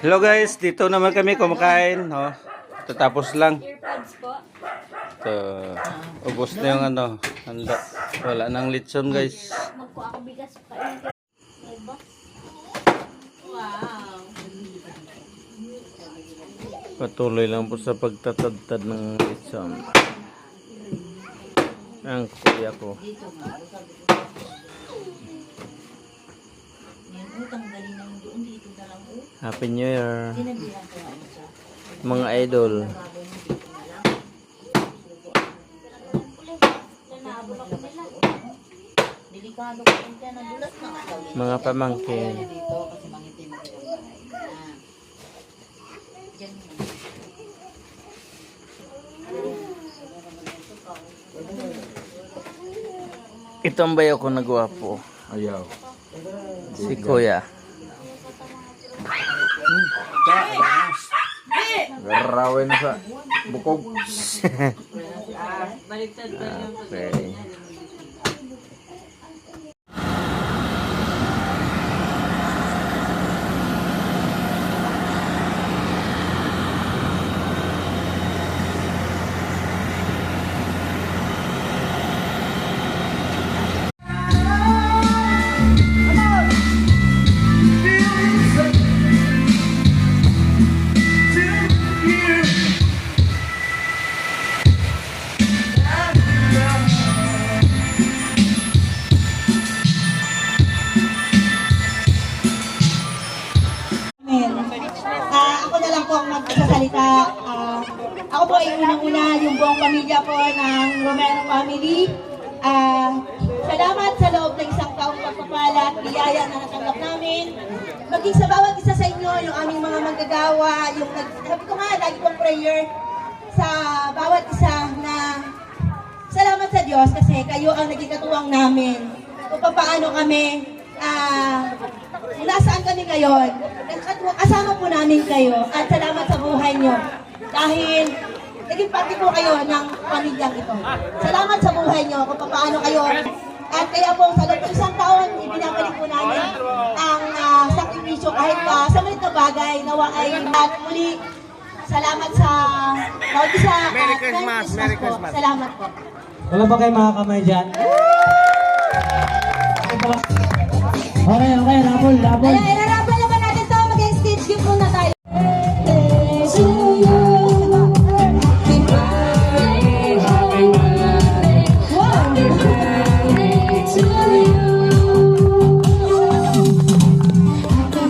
Hello guys, dito naman kami kumakain. Oh. Tatapos lang. Ito, ubos na yung ano, handa. Wala nang litson guys. Patuloy lang po sa pagtatadtad ng litson. Ang kuya ko. Happy New Year mga idol. Mga pamangkin. Ito ang bayo ko na gwapo. Ayaw. Si Kuya. Garawin na sa bukog. Okay. Ako na lang po ang magsasalita. Ako po ay unang-una yung buong pamilya po ng Romero family. Salamat sa loob ng isang taong pagpapala at biyaya na natanggap namin. Maging sa bawat isa sa inyo, yung aming mga manggagawa, sabi ko nga, lagi kong prayer sa bawat isa na salamat sa Diyos kasi kayo ang naging katuwang namin. Kung paano kami nasaan kami ngayon, kasama po namin kayo at salamat sa buhay nyo dahil naging parte po kayo ng pamilyang ito. Salamat sa buhay nyo kung paano kayo at kaya po sa loob ng isang taon ibinabalik po namin ang sakripisyo kahit pa sa maliit na bagay nawa ay at muli salamat sa bawat isa at Merry Christmas po. Salamat po. Wala ba kayo mga kamay dyan? Okay, labol. Ayan,